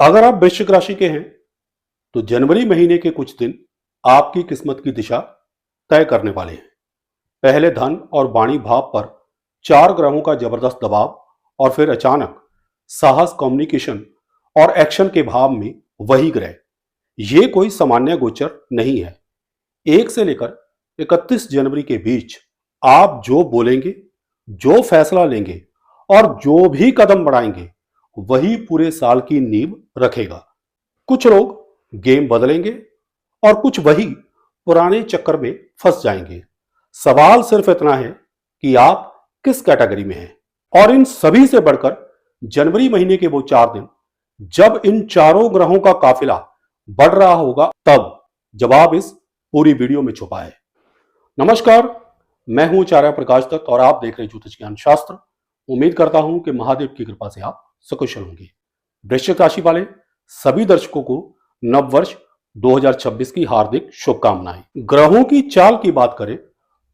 अगर आप वृश्चिक राशि के हैं तो जनवरी महीने के कुछ दिन आपकी किस्मत की दिशा तय करने वाले हैं। पहले धन और वाणी भाव पर चार ग्रहों का जबरदस्त दबाव और फिर अचानक साहस, कम्युनिकेशन और एक्शन के भाव में वही ग्रह। ये कोई सामान्य गोचर नहीं है। 1 से लेकर 31 जनवरी के बीच आप जो बोलेंगे, जो फैसला लेंगे और जो भी कदम बढ़ाएंगे वही पूरे साल की नींव रखेगा। कुछ लोग गेम बदलेंगे और कुछ वही पुराने चक्कर में फंस जाएंगे। सवाल सिर्फ इतना है कि आप किस कैटेगरी में हैं। और इन सभी से बढ़कर जनवरी महीने के वो 4 दिन जब इन चारों ग्रहों का काफिला बढ़ रहा होगा, तब जवाब इस पूरी वीडियो में छुपा है। नमस्कार, मैं हूं आचार्य प्रकाश दत्त और आप देख रहे हैं ज्योतिष ज्ञान शास्त्र। उम्मीद करता हूं कि महादेव की कृपा से आप सकुशल होंगे। वृश्चिक राशि वाले सभी दर्शकों को नववर्ष 2026 की हार्दिक शुभकामनाएं। ग्रहों की चाल की बात करें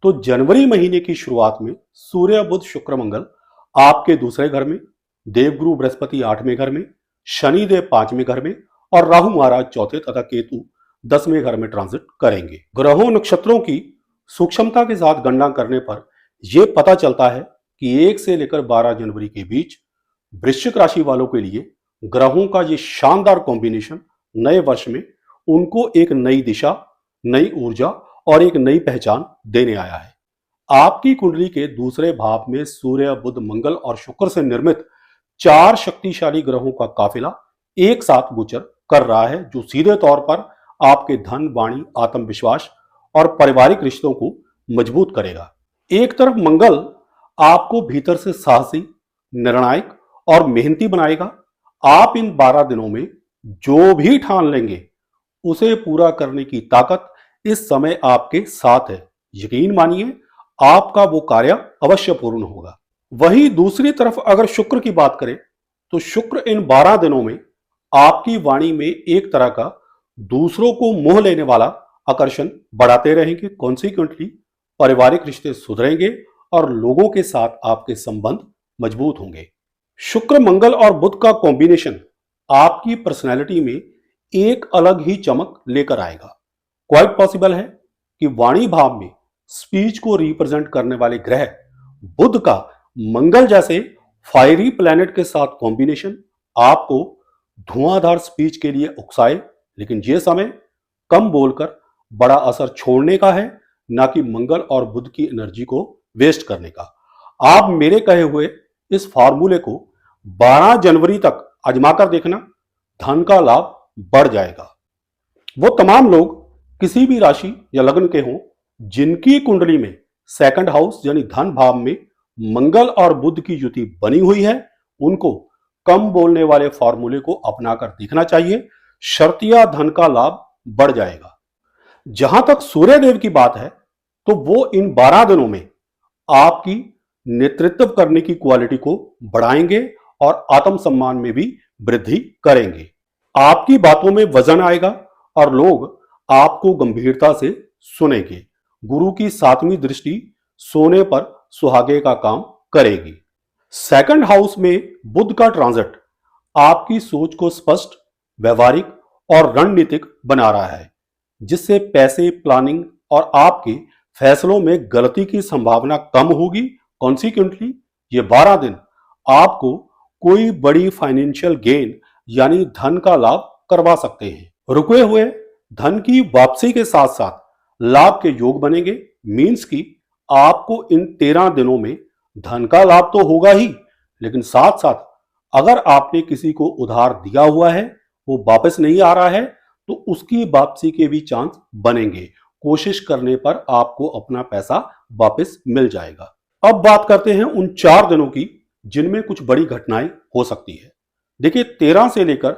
तो जनवरी महीने की शुरुआत में सूर्य, बुध, शुक्र, मंगल आपके दूसरे घर में, देवगुरु बृहस्पति 8वें घर में, शनिदेव 5वें घर में और राहु महाराज चौथे तथा केतु 10वें घर में ट्रांजिट करेंगे। ग्रहों नक्षत्रों की सूक्ष्मता के साथ गणना करने पर यह पता चलता है कि 1 से लेकर 12 जनवरी के बीच वृश्चिक राशि वालों के लिए ग्रहों का ये शानदार कॉम्बिनेशन नए वर्ष में उनको एक नई दिशा, नई ऊर्जा और एक नई पहचान देने आया है। आपकी कुंडली के दूसरे भाव में सूर्य, बुध, मंगल और शुक्र से निर्मित 4 शक्तिशाली ग्रहों का काफिला एक साथ गोचर कर रहा है, जो सीधे तौर पर आपके धन, वाणी, आत्मविश्वास और पारिवारिक रिश्तों को मजबूत करेगा। एक तरफ मंगल आपको भीतर से साहसी, निर्णायक और मेहनती बनाएगा। आप इन 12 दिनों में जो भी ठान लेंगे उसे पूरा करने की ताकत इस समय आपके साथ है। यकीन मानिए, आपका वो कार्य अवश्य पूर्ण होगा। वहीं दूसरी तरफ अगर शुक्र की बात करें तो शुक्र इन 12 दिनों में आपकी वाणी में एक तरह का दूसरों को मोह लेने वाला आकर्षण बढ़ाते रहेंगे। कॉन्सिक्वेंटली पारिवारिक रिश्ते सुधरेंगे और लोगों के साथ आपके संबंध मजबूत होंगे। शुक्र, मंगल और बुध का कॉम्बिनेशन आपकी पर्सनैलिटी में एक अलग ही चमक लेकर आएगा। क्वाइट पॉसिबल है कि वाणी भाव में स्पीच को रिप्रेजेंट करने वाले ग्रह बुध का मंगल जैसे फायरी प्लैनेट के साथ कॉम्बिनेशन आपको धुआंधार स्पीच के लिए उकसाए, लेकिन यह समय कम बोलकर बड़ा असर छोड़ने का है, ना कि मंगल और बुध की एनर्जी को वेस्ट करने का। आप मेरे कहे हुए इस फार्मूले को 12 जनवरी तक आजमाकर देखना, धन का लाभ बढ़ जाएगा। वो तमाम लोग किसी भी राशि या लग्न के हों जिनकी कुंडली में सेकंड हाउस यानी धन भाव में मंगल और बुध की युति बनी हुई है, उनको कम बोलने वाले फार्मूले को अपनाकर देखना चाहिए। शर्तिया धन का लाभ बढ़ जाएगा। जहां तक सूर्यदेव की बात है तो वो इन 12 दिनों में आपकी नेतृत्व करने की क्वालिटी को बढ़ाएंगे और आत्मसम्मान में भी वृद्धि करेंगे। आपकी बातों में वजन आएगा और लोग आपको गंभीरता से सुनेंगे। गुरु की 7वीं दृष्टि सोने पर सुहागे का काम करेगी। सेकंड हाउस में बुध का ट्रांजिट आपकी सोच को स्पष्ट, व्यवहारिक और रणनीतिक बना रहा है, जिससे पैसे, प्लानिंग और आपके फैसलों में गलती की संभावना कम होगी। कॉन्सिक्वेंटली ये 12 दिन आपको कोई बड़ी फाइनेंशियल गेन यानी धन का लाभ करवा सकते हैं। रुके हुए धन की वापसी के साथ साथ लाभ के योग बनेंगे। मीन्स कि आपको इन 13 दिनों में धन का लाभ तो होगा ही, लेकिन साथ साथ अगर आपने किसी को उधार दिया हुआ है, वो वापस नहीं आ रहा है, तो उसकी वापसी के भी चांस बनेंगे। कोशिश करने पर आपको अपना पैसा वापस मिल जाएगा। अब बात करते हैं उन 4 दिनों की जिनमें कुछ बड़ी घटनाएं हो सकती है। देखिए, 13 से लेकर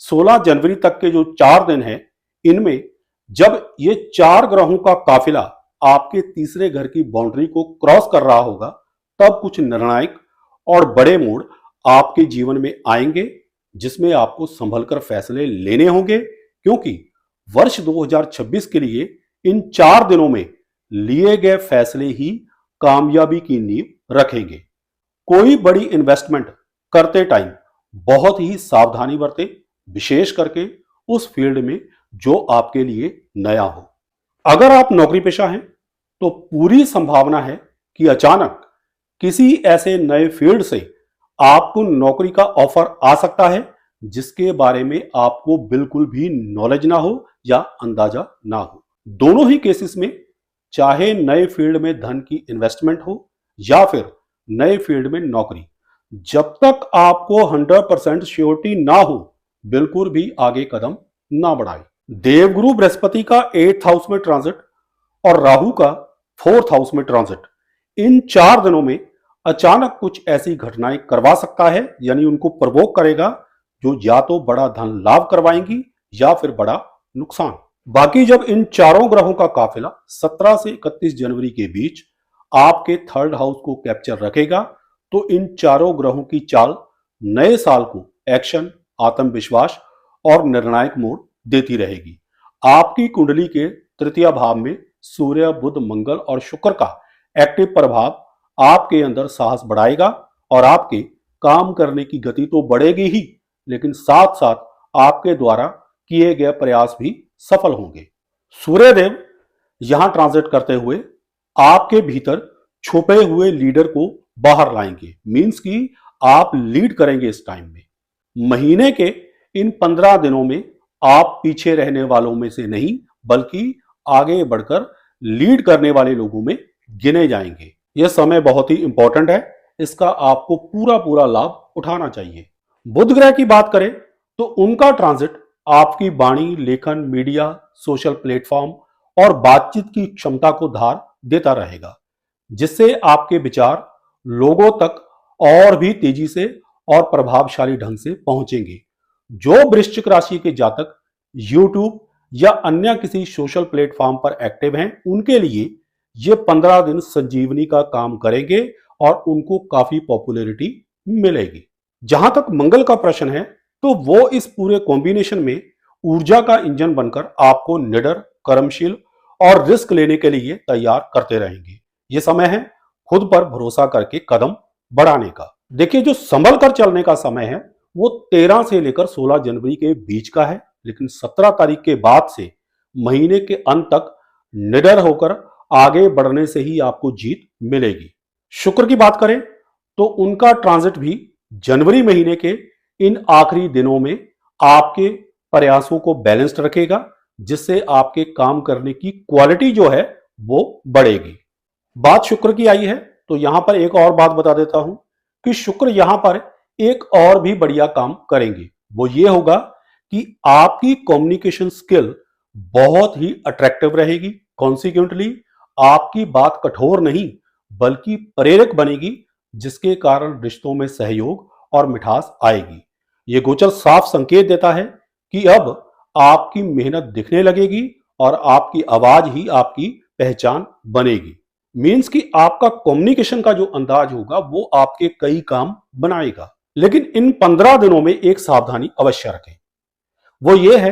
16 जनवरी तक के जो 4 दिन हैं, इनमें जब ये 4 ग्रहों का काफिला आपके तीसरे घर की बाउंड्री को क्रॉस कर रहा होगा, तब कुछ निर्णायक और बड़े मोड़ आपके जीवन में आएंगे, जिसमें आपको संभलकर फैसले लेने होंगे, क्योंकि वर्ष 2026 के लिए इन 4 दिनों में लिए गए फैसले ही कामयाबी की नींव रखेंगे। कोई बड़ी इन्वेस्टमेंट करते टाइम बहुत ही सावधानी बरतें, विशेष करके उस फील्ड में जो आपके लिए नया हो। अगर आप नौकरी पेशा हैं तो पूरी संभावना है कि अचानक किसी ऐसे नए फील्ड से आपको नौकरी का ऑफर आ सकता है जिसके बारे में आपको बिल्कुल भी नॉलेज ना हो या अंदाजा ना हो। दोनों ही केसेस में चाहे नए फील्ड में धन की इन्वेस्टमेंट हो या फिर नए फील्ड में नौकरी, जब तक आपको 100% श्योरिटी ना हो बिल्कुल भी आगे कदम ना बढ़ाएं। देवगुरु बृहस्पति का 8th हाउस में ट्रांजिट और राहु का 4th हाउस में ट्रांजिट इन 4 दिनों में अचानक कुछ ऐसी घटनाएं करवा सकता है, यानी उनको प्रवोक करेगा जो या तो बड़ा धन लाभ करवाएंगी या फिर बड़ा नुकसान। बाकी जब इन चारों ग्रहों का काफिला 17 से 31 जनवरी के बीच आपके 3rd हाउस को कैप्चर रखेगा तो इन चारों ग्रहों की चाल नए साल को एक्शन, आत्मविश्वास और निर्णायक मोड़ देती रहेगी। आपकी कुंडली के तृतीय भाव में सूर्य, बुध, मंगल और शुक्र का एक्टिव प्रभाव आपके अंदर साहस बढ़ाएगा और आपके काम करने की गति तो बढ़ेगी ही, लेकिन साथ साथ आपके द्वारा किए गए प्रयास भी सफल होंगे। सूर्यदेव यहां ट्रांजिट करते हुए आपके भीतर छुपे हुए लीडर को बाहर लाएंगे, मींस कि आप लीड करेंगे इस टाइम में। महीने के इन 15 दिनों में आप पीछे रहने वालों में से नहीं बल्कि आगे बढ़कर लीड करने वाले लोगों में गिने जाएंगे। यह समय बहुत ही इंपॉर्टेंट है, इसका आपको पूरा लाभ उठाना चाहिए। बुध ग्रह की बात करें तो उनका ट्रांजिट आपकी वाणी, लेखन, मीडिया, सोशल प्लेटफॉर्म और बातचीत की क्षमता को धार देता रहेगा, जिससे आपके विचार लोगों तक और भी तेजी से और प्रभावशाली ढंग से पहुंचेंगे। जो वृश्चिक राशि के जातक YouTube या अन्य किसी सोशल प्लेटफॉर्म पर एक्टिव हैं, उनके लिए ये 15 दिन संजीवनी का काम करेंगे और उनको काफी पॉपुलैरिटी मिलेगी। जहां तक मंगल का प्रश्न है तो वो इस पूरे कॉम्बिनेशन में ऊर्जा का इंजन बनकर आपको निडर, कर्मशील और रिस्क लेने के लिए तैयार करते रहेंगे। ये समय है खुद पर भरोसा करके कदम बढ़ाने का। देखिए, जो संभल कर चलने का समय है वो 13 से लेकर 16 जनवरी के बीच का है, लेकिन 17 तारीख के बाद से महीने के अंत तक निडर होकर आगे बढ़ने से ही आपको जीत मिलेगी। शुक्र की बात करें तो उनका ट्रांजिट भी जनवरी महीने के इन आखिरी दिनों में आपके प्रयासों को बैलेंस्ड रखेगा, जिससे आपके काम करने की क्वालिटी जो है वो बढ़ेगी। बात शुक्र की आई है तो यहां पर एक और बात बता देता हूं कि शुक्र यहां पर एक और भी बढ़िया काम करेंगे। वो ये होगा कि आपकी कम्युनिकेशन स्किल बहुत ही अट्रैक्टिव रहेगी। कॉन्सिक्वेंटली आपकी बात कठोर नहीं बल्कि प्रेरक बनेगी, जिसके कारण रिश्तों में सहयोग और मिठास आएगी। ये गोचर साफ संकेत देता है कि अब आपकी मेहनत दिखने लगेगी और आपकी आवाज ही आपकी पहचान बनेगी। मींस कि आपका कम्युनिकेशन का जो अंदाज होगा वो आपके कई काम बनाएगा। लेकिन इन 15 दिनों में एक सावधानी अवश्य रखें, वो ये है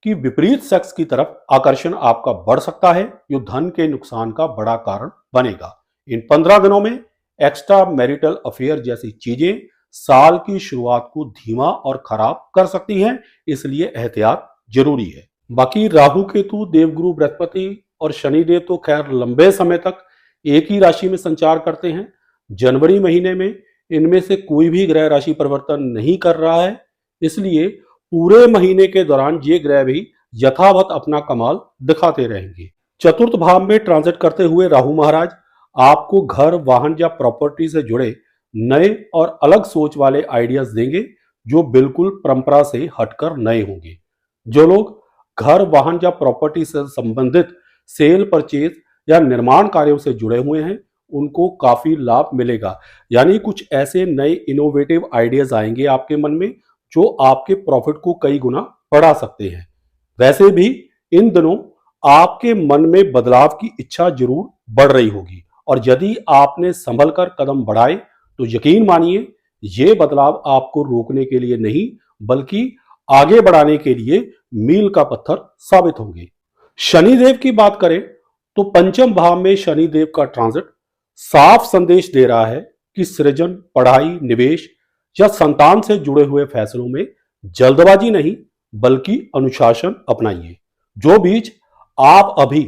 कि विपरीत सेक्स की तरफ आकर्षण आपका बढ़ सकता है, जो धन के नुकसान का बड़ा कारण बनेगा। इन 15 दिनों में एक्स्ट्रा मैरिटल अफेयर जैसी चीजें साल की शुरुआत को धीमा और खराब कर सकती हैं, इसलिए एहतियात जरूरी है। बाकी राहु, केतु, देवगुरु बृहस्पति और शनिदेव तो खैर लंबे समय तक एक ही राशि में संचार करते हैं। जनवरी महीने में इनमें से कोई भी ग्रह राशि परिवर्तन नहीं कर रहा है, इसलिए पूरे महीने के दौरान ये ग्रह भी यथावत अपना कमाल दिखाते रहेंगे। चतुर्थ भाव में ट्रांजिट करते हुए राहु महाराज आपको घर, वाहन या प्रॉपर्टी से जुड़े नए और अलग सोच वाले आइडियाज देंगे, जो बिल्कुल परंपरा से हटकर नए होंगे। जो लोग घर, वाहन या प्रॉपर्टी से संबंधित सेल, परचेज या निर्माण कार्यों से जुड़े हुए हैं, उनको काफी लाभ मिलेगा। यानी कुछ ऐसे नए इनोवेटिव आइडियाज आएंगे आपके मन में जो आपके प्रॉफिट को कई गुना बढ़ा सकते हैं। वैसे भी इन दिनों आपके मन में बदलाव की इच्छा जरूर बढ़ रही होगी, और यदि आपने संभल कर कदम बढ़ाए तो यकीन मानिए ये बदलाव आपको रोकने के लिए नहीं बल्कि आगे बढ़ाने के लिए मील का पत्थर साबित होंगे। शनिदेव की बात करें तो पंचम भाव में शनिदेव का ट्रांजिट साफ संदेश दे रहा है कि सृजन, पढ़ाई, निवेश या संतान से जुड़े हुए फैसलों में जल्दबाजी नहीं बल्कि अनुशासन अपनाइए। जो बीज आप अभी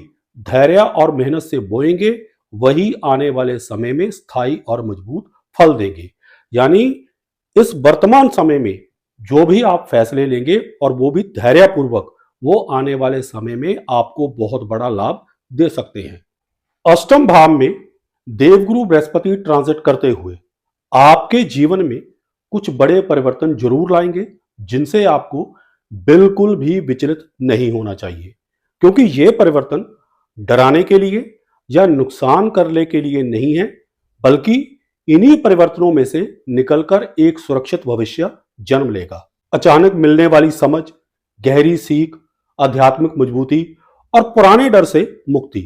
धैर्य और मेहनत से बोएंगे वही आने वाले समय में स्थायी और मजबूत फल देंगे। यानी इस वर्तमान समय में जो भी आप फैसले लेंगे और वो भी धैर्यपूर्वक, वो आने वाले समय में आपको बहुत बड़ा लाभ दे सकते हैं। अष्टम भाव में देवगुरु बृहस्पति ट्रांजिट करते हुए आपके जीवन में कुछ बड़े परिवर्तन जरूर लाएंगे, जिनसे आपको बिल्कुल भी विचलित नहीं होना चाहिए, क्योंकि ये परिवर्तन डराने के लिए या नुकसान करने के लिए नहीं है, बल्कि इन्हीं परिवर्तनों में से निकलकर एक सुरक्षित भविष्य जन्म लेगा। अचानक मिलने वाली समझ, गहरी सीख, आध्यात्मिक मजबूती और पुराने डर से मुक्ति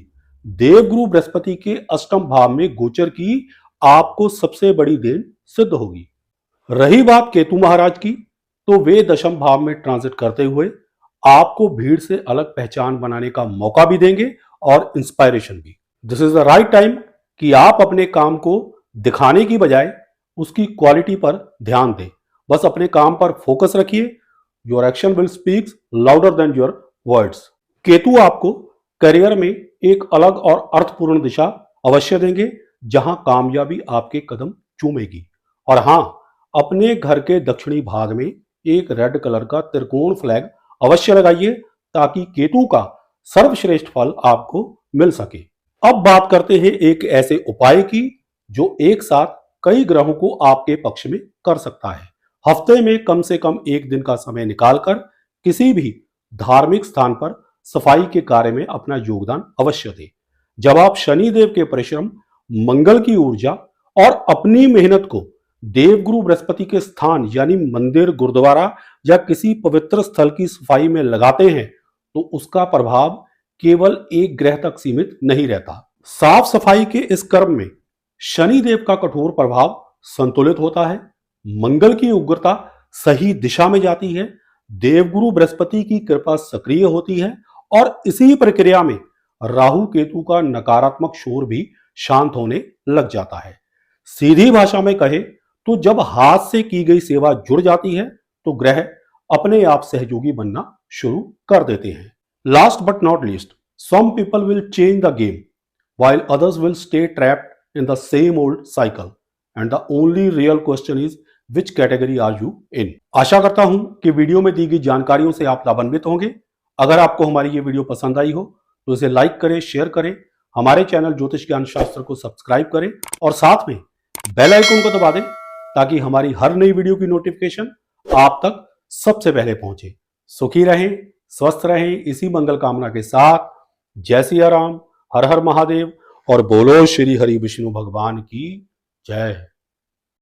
देवगुरु बृहस्पति के अष्टम भाव में गोचर की आपको सबसे बड़ी देन सिद्ध होगी। रही बात केतु महाराज की, तो वे दशम भाव में ट्रांजिट करते हुए आपको भीड़ से अलग पहचान बनाने का मौका भी देंगे और इंस्पायरेशन भी। This is the right time कि आप अपने काम को दिखाने की बजाय उसकी क्वालिटी पर ध्यान दें। बस अपने काम पर फोकस रखिए। Your action will speak louder than your words. Ketu आपको करियर में एक अलग और अर्थपूर्ण दिशा अवश्य देंगे, जहां कामयाबी आपके कदम चूमेगी। और हां, अपने घर के दक्षिणी भाग में एक रेड कलर का त्रिकोण फ्लैग अवश्य लगाइए, ताकि केतु का सर्वश्रेष्ठ फल आपको मिल सके। अब बात करते हैं एक ऐसे उपाय की जो एक साथ कई ग्रहों को आपके पक्ष में कर सकता है। हफ्ते में कम से कम एक दिन का समय निकालकर किसी भी धार्मिक स्थान पर सफाई के कार्य में अपना योगदान अवश्य दें। जब आप शनिदेव के परिश्रम, मंगल की ऊर्जा और अपनी मेहनत को देवगुरु बृहस्पति के स्थान यानी मंदिर, गुरुद्वारा या किसी पवित्र स्थल की सफाई में लगाते हैं, तो उसका प्रभाव केवल एक ग्रह तक सीमित नहीं रहता। साफ सफाई के इस कर्म में शनिदेव का कठोर प्रभाव संतुलित होता है, मंगल की उग्रता सही दिशा में जाती है, देवगुरु बृहस्पति की कृपा सक्रिय होती है और इसी प्रक्रिया में राहु केतु का नकारात्मक शोर भी शांत होने लग जाता है। सीधी भाषा में कहे तो जब हाथ से की गई सेवा जुड़ जाती है तो ग्रह अपने आप सहयोगी बनना शुरू कर देते हैं। Last but not least, some people will change the game while others will stay trapped in the same old cycle and the only real question is which category are you in। आशा करता हूं कि video में दी गई जानकारियों से आप लाभान्वित होंगे। अगर आपको हमारी ये वीडियो पसंद आई हो तो इसे लाइक करें, शेयर करें, हमारे चैनल ज्योतिष ज्ञान शास्त्र को सब्सक्राइब करें और साथ में बेल आइकन को दबा दें, ताकि हमारी हर नई वीडियो की नोटिफिकेशन आप तक सबसे पहले पहुंचे। सुखी रहें, स्वस्थ रहें, इसी मंगल कामना के साथ जय सिया राम, हर हर महादेव और बोलो श्री हरि विष्णु भगवान की जय।